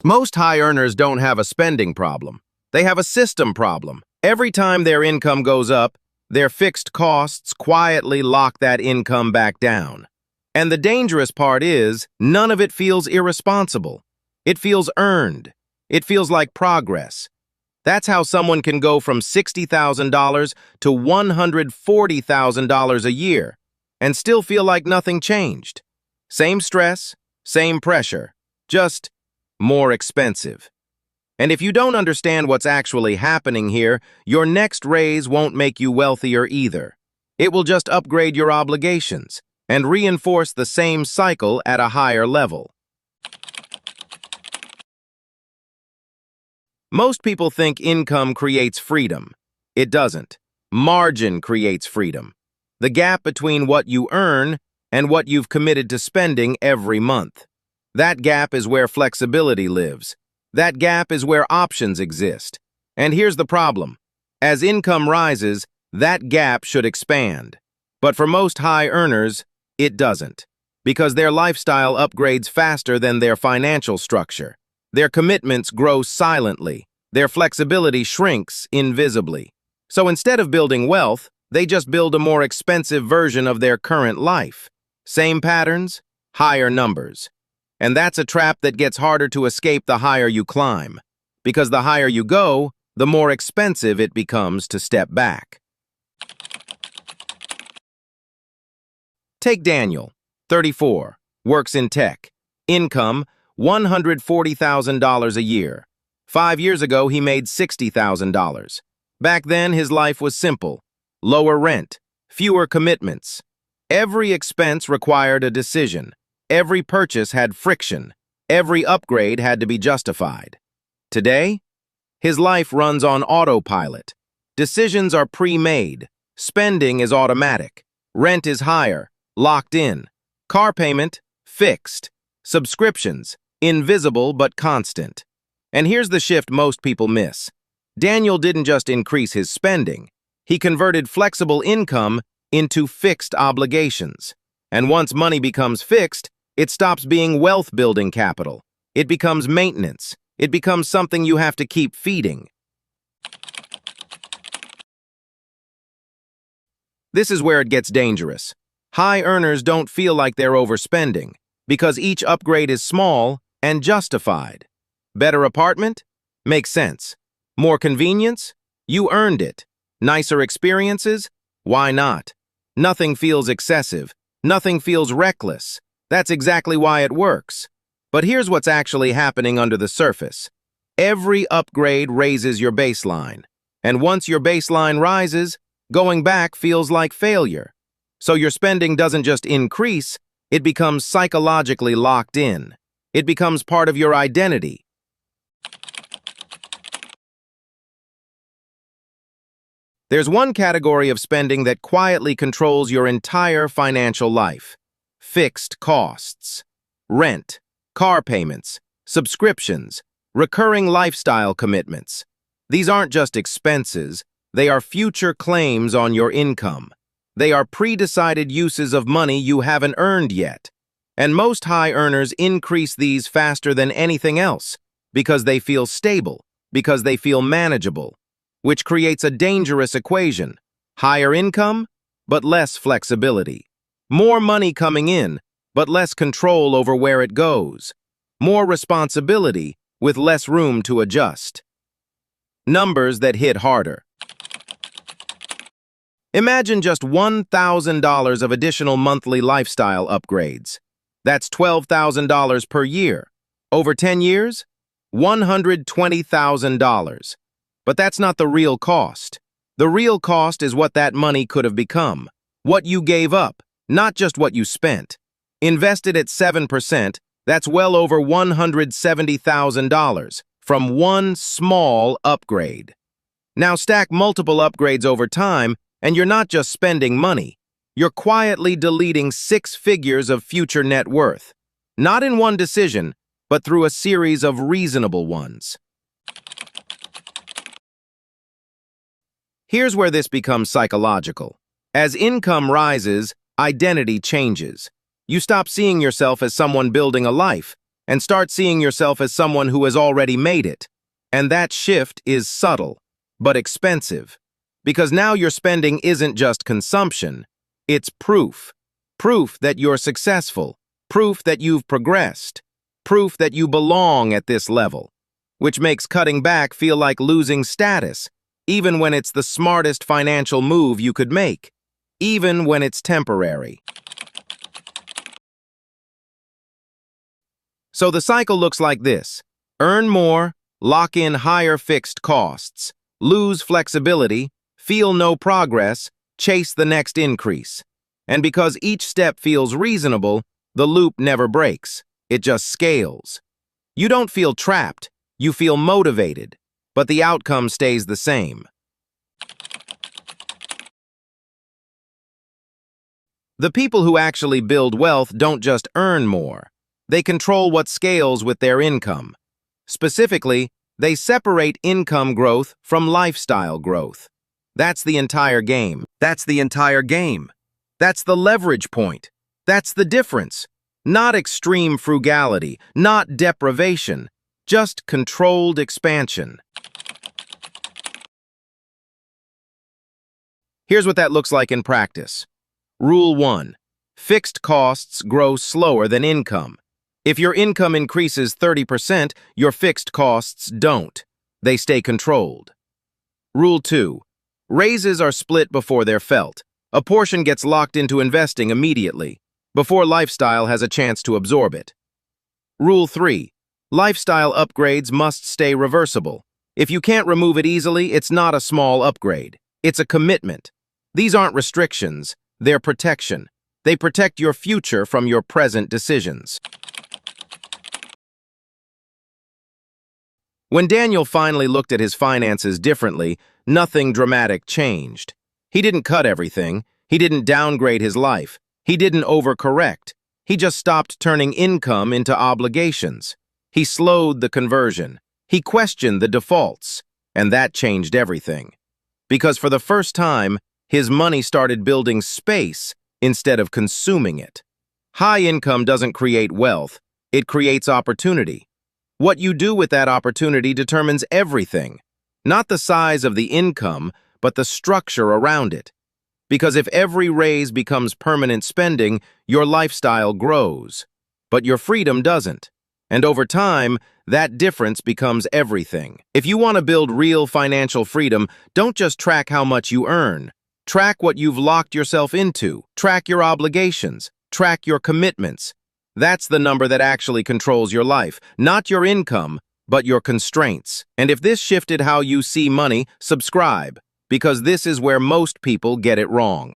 Most high earners don't have a spending problem. They have a system problem. Every time their income goes up, their fixed costs quietly lock that income back down. And the dangerous part is, none of it feels irresponsible. It feels earned. It feels like progress. That's how someone can go from $60,000 to $140,000 a year and still feel like nothing changed. Same stress, same pressure, just more expensive. And if you don't understand what's actually happening here, your next raise won't make you wealthier either. It will just upgrade your obligations and reinforce the same cycle at a higher level. Most people think income creates freedom. It doesn't. Margin creates freedom. The gap between what you earn and what you've committed to spending every month. That gap is where flexibility lives. That gap is where options exist. And here's the problem. As income rises, that gap should expand. But for most high earners, it doesn't. Because their lifestyle upgrades faster than their financial structure. Their commitments grow silently. Their flexibility shrinks invisibly. So instead of building wealth, they just build a more expensive version of their current life. Same patterns, higher numbers. And that's a trap that gets harder to escape the higher you climb. Because the higher you go, the more expensive it becomes to step back. Take Daniel, 34, works in tech. Income, $140,000 a year. 5 years ago, he made $60,000. Back then, his life was simple. Lower rent, fewer commitments. Every expense required a decision. Every purchase had friction. Every upgrade had to be justified. Today, his life runs on autopilot. Decisions are pre-made. Spending is automatic. Rent is higher, locked in. Car payment, fixed. Subscriptions, invisible but constant. And here's the shift most people miss. Daniel didn't just increase his spending. He converted flexible income into fixed obligations. And once money becomes fixed, it stops being wealth-building capital. It becomes maintenance. It becomes something you have to keep feeding. This is where it gets dangerous. High earners don't feel like they're overspending because each upgrade is small and justified. Better apartment? Makes sense. More convenience? You earned it. Nicer experiences? Why not? Nothing feels excessive. Nothing feels reckless. That's exactly why it works. But here's what's actually happening under the surface. Every upgrade raises your baseline. And once your baseline rises, going back feels like failure. So your spending doesn't just increase, it becomes psychologically locked in. It becomes part of your identity. There's one category of spending that quietly controls your entire financial life. Fixed costs. Rent, car payments, subscriptions, recurring lifestyle commitments. These aren't just expenses, they are future claims on your income. They are pre-decided uses of money you haven't earned yet. And most high earners increase these faster than anything else because they feel stable, because they feel manageable, which creates a dangerous equation. Higher income, but less flexibility. More money coming in, but less control over where it goes. More responsibility with less room to adjust. Numbers that hit harder. Imagine just $1,000 of additional monthly lifestyle upgrades. That's $12,000 per year. Over 10 years, $120,000. But that's not the real cost. The real cost is what that money could have become. What you gave up, not just what you spent. Invested at 7%, that's well over $170,000 from one small upgrade. Now stack multiple upgrades over time, and you're not just spending money. You're quietly deleting 6 figures of future net worth. Not in one decision, but through a series of reasonable ones. Here's where this becomes psychological. As income rises, identity changes. You stop seeing yourself as someone building a life, and start seeing yourself as someone who has already made it. And that shift is subtle, but expensive. Because now your spending isn't just consumption, it's proof. Proof that you're successful, proof that you've progressed, proof that you belong at this level, which makes cutting back feel like losing status, even when it's the smartest financial move you could make, even when it's temporary. So the cycle looks like this: earn more, lock in higher fixed costs, lose flexibility, feel no progress, chase the next increase. And because each step feels reasonable, the loop never breaks. It just scales. You don't feel trapped, you feel motivated, but the outcome stays the same. The people who actually build wealth don't just earn more. They control what scales with their income. Specifically, they separate income growth from lifestyle growth. That's the entire game. That's the entire game. That's the leverage point. That's the difference. Not extreme frugality, not deprivation, just controlled expansion. Here's what that looks like in practice. Rule 1. Fixed costs grow slower than income. If your income increases 30%, your fixed costs don't. They stay controlled. Rule 2. Raises are split before they're felt. A portion gets locked into investing immediately, before lifestyle has a chance to absorb it. Rule 3. Lifestyle upgrades must stay reversible. If you can't remove it easily, it's not a small upgrade. It's a commitment. These aren't restrictions, they're protection. They protect your future from your present decisions. When Daniel finally looked at his finances differently, nothing dramatic changed. He didn't cut everything. He didn't downgrade his life. He didn't overcorrect. He just stopped turning income into obligations. He slowed the conversion. He questioned the defaults. And that changed everything. Because for the first time, his money started building space instead of consuming it. High income doesn't create wealth. It creates opportunity. What you do with that opportunity determines everything. Not the size of the income, but the structure around it. Because if every raise becomes permanent spending, your lifestyle grows. But your freedom doesn't. And over time, that difference becomes everything. If you want to build real financial freedom, don't just track how much you earn. Track what you've locked yourself into. Track your obligations. Track your commitments. That's the number that actually controls your life. Not your income, but your constraints. And if this shifted how you see money, subscribe. Because this is where most people get it wrong.